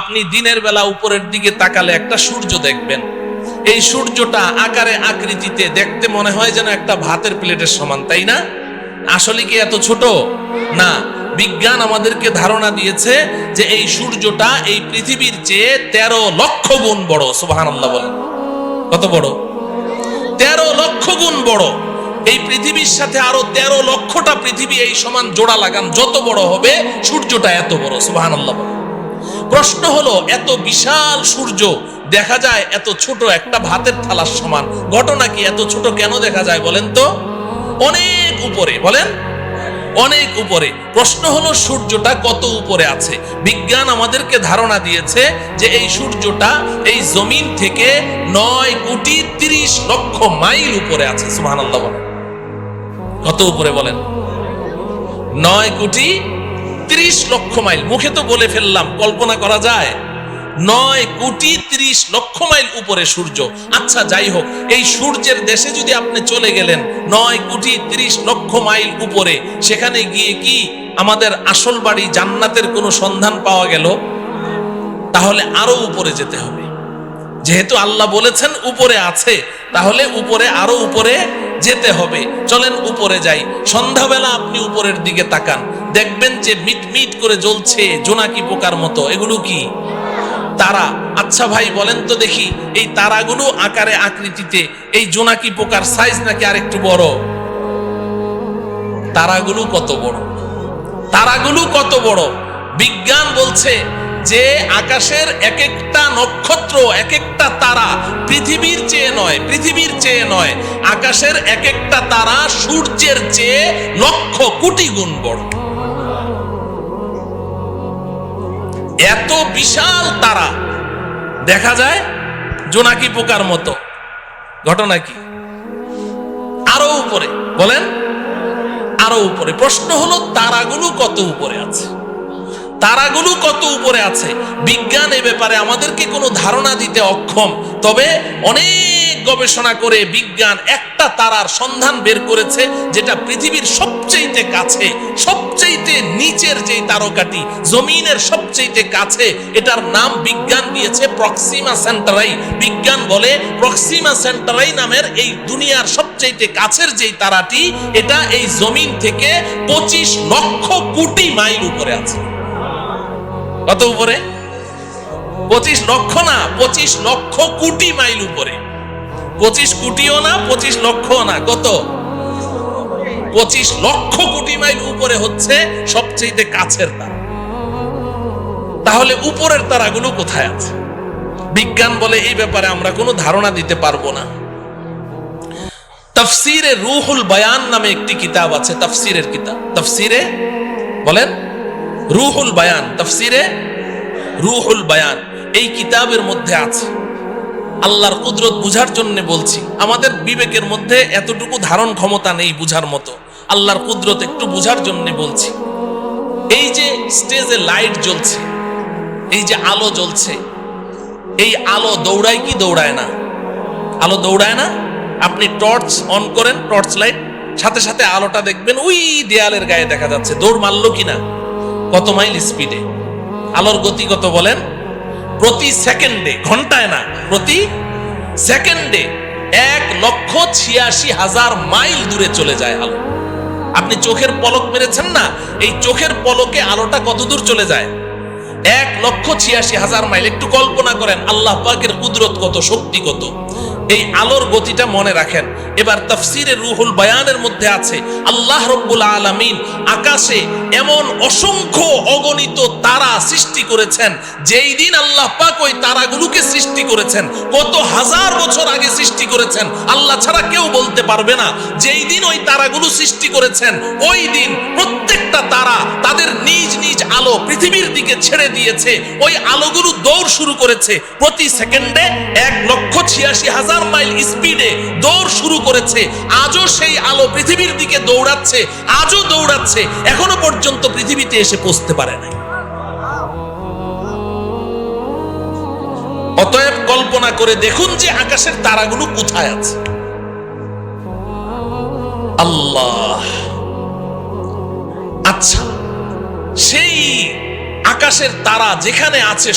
আপনি দিনের বেলা উপরের দিকে তাকালে একটা সূর্য দেখবেন। এই সূর্যটা আকারে আকৃতিতে দেখতে মনে হয় যেন একটা ভাতের প্লেটের সমান, তাই না? আসলে কি এত ছোট না? বিজ্ঞান আমাদেরকে ধারণা দিয়েছে যে এই সূর্যটা এই পৃথিবীর চেয়ে 13 লক্ষ গুণ বড়। সুবহানাল্লাহ বলেন। কত বড়? 13 লক্ষ গুণ বড়। এই পৃথিবীর সাথে আরো 13 লক্ষটা পৃথিবী এই সমান জোড়া লাগান, যত বড় হবে সূর্যটা এত বড়। সুবহানাল্লাহ। প্রশ্ন হলো, এত বিশাল সূর্য দেখা যায় এত ছোট একটা ভাতের থালার সমান, ঘটনা কি? এত ছোট কেন দেখা যায় বলেন তো? অনেক উপরে, বলেন অনেক উপরে। প্রশ্ন হলো সূর্যটা কত উপরে আছে? বিজ্ঞান আমাদেরকে ধারণা দিয়েছে যে এই সূর্যটা এই জমিন থেকে 9,30,00,000 মাইল উপরে আছে। সুবহানাল্লাহ বলেন। কত উপরে বলেন? 9,30,00,000 মাইল। মুখে তো বলে ফেললাম, কল্পনা করা যায়? 9,30,00,000 মাইল উপরে সূর্য। আচ্ছা যাই হোক, এই সূর্যের দেশে যদি আপনি চলে গেলেন 9,30,00,000 মাইল উপরে, সেখানে গিয়ে কি আমাদের আসল বাড়ি জান্নাতের কোনো সন্ধান পাওয়া গেল? তাহলে আরো উপরে যেতে হবে। যেহেতু আল্লাহ বলেছেন উপরে আছে, তাহলে উপরে আরো উপরে যেতে হবে। চলেন উপরে যাই। সন্ধ্যাবেলা আপনি উপরের দিকে তাকান, দেখবেন যে মিটমিট করে জ্বলছে জোনাকি পোকার মতো। এগুলো কি? তারা। আচ্ছা ভাই বলেন তো দেখি, এই তারাগুলো আকারে আকৃতিতে এই জোনাকি পোকার সাইজ নাকি আরেকটু বড়? তারাগুলো কত বড়? তারাগুলো কত বড়? বিজ্ঞান বলছে যে আকাশের এক একটা নক্ষত্র, এক একটা তারা পৃথিবীর চেয়ে নয়, পৃথিবীর চেয়ে নয়, আকাশের এক একটা তারা সূর্যের চেয়ে লক্ষ কোটি গুণ বড়। এত বিশাল তারা দেখা যায় জোনাকি পোকার মতো। ঘটনা কি? আরো উপরে, বলেন আরো উপরে। প্রশ্ন হলো তারাগুলো কত উপরে আছে? তারাগুলো কত উপরে আছে? বিজ্ঞান এ ব্যাপারে আমাদেরকে কোনো ধারণা দিতে অক্ষম। তবে অনেক গবেষণা করে বিজ্ঞান একটা তারার সন্ধান বের করেছে, যেটা পৃথিবীর সবচেয়ে কাছে, সবচেয়ে নিচের যে তারকাটি, জমিনের সবচেয়ে কাছে, এটার নাম বিজ্ঞান দিয়েছে প্রক্সিমা সেন্টারাই। বিজ্ঞান বলে প্রক্সিমা সেন্টারাই নামের এই দুনিয়ার সবচেয়ে কাছের যে তারাটি, এটা এই জমিন থেকে 25 লক্ষ কোটি মাইল উপরে আছে। কত উপরে? 25 লক্ষ না, 25 লক্ষ কোটি মাইল উপরে। 25 কোটিও না, 25 লক্ষও না। কত? 25 লক্ষ কোটি মাইল উপরে হচ্ছে সবচেয়ে কাছের তারা। তাহলে উপরের তারাগুলো কোথায় আছে? বিজ্ঞান বলে এই ব্যাপারে আমরা কোনো ধারণা দিতে পারবো না। তাফসিরে রুহুল বায়ান নামে একটি কিতাব আছে, তাফসিরের কিতাব। তাফসিরে বলেন রুহুল বায়ান, তাফসিরে রুহুল বায়ান। এই কিতাবের মধ্যে আছে, আল্লাহর কুদরত বুঝার জন্য বলছি, আমাদের বিবেকের মধ্যে এতটুকু ধারণ ক্ষমতা নেই বুঝার মতো। আল্লাহর কুদরত একটু বুঝার জন্য বলছি। এই যে স্টেজে লাইট জ্বলছে, এই যে আলো জ্বলছে, এই আলো দৌড়ায় কি দৌড়ায় না? আলো দৌড়ায় না? আপনি টর্চ অন করেন, টর্চ লাইট, সাথে সাথে আলোটা দেখবেন ওই দেয়ালের গায়ে দেখা যাচ্ছে। দৌড় মারলো কিনা? কত মাইল স্পিডে? আলোর গতি কত বলেন? প্রতি সেকেন্ডে, ঘন্টায় না, প্রতি সেকেন্ডে 1,86,000 মাইল দূরে চলে যায় আলো। আপনি চোখের পলক মেরেছেন না, এই চোখের পলকে আলোটা কত দূর চলে যায়? 1,86,000 মাইল। একটু কল্পনা করেন আল্লাহ পাকের কুদরত কত, শক্তি কত। এই আলোর গতিটা মনে রাখেন। এবার তাফসিরে রুহুল বায়ানের মধ্যে আছে আল্লাহ রাব্বুল আলামিন আকাশে এমন অসংখ্য অগণিত তারা সৃষ্টি করেছেন। যেই দিন আল্লাহ পাক ওই তারাগুলোকে সৃষ্টি করেছেন, কত হাজার বছর আগে সৃষ্টি করেছেন, আল্লাহ ছাড়া কেউ বলতে পারবে না। যেই দিন ওই তারাগুলো সৃষ্টি করেছেন, ওই দিন প্রত্যেকটা তারা তাদের নিজ নিজ আলো পৃথিবীর দিকে ছেড়ে দিয়েছে। ওই আলোগুলো দৌড় শুরু করেছে প্রতি সেকেন্ডে 1,86,000 মাইল স্পিডে দৌড় শুরু করেছে। আজও সেই আলো পৃথিবীর দিকে দৌড়াচ্ছে, আজও দৌড়াচ্ছে, এখনো পর্যন্ত পৃথিবীতে এসে পৌঁছতে পারে নাই। অতএব কল্পনা করে দেখুন যে আকাশের তারাগুলো কোথায় আছে। আল্লাহ। আচ্ছা, সেই আকাশের তারা যেখানে আছে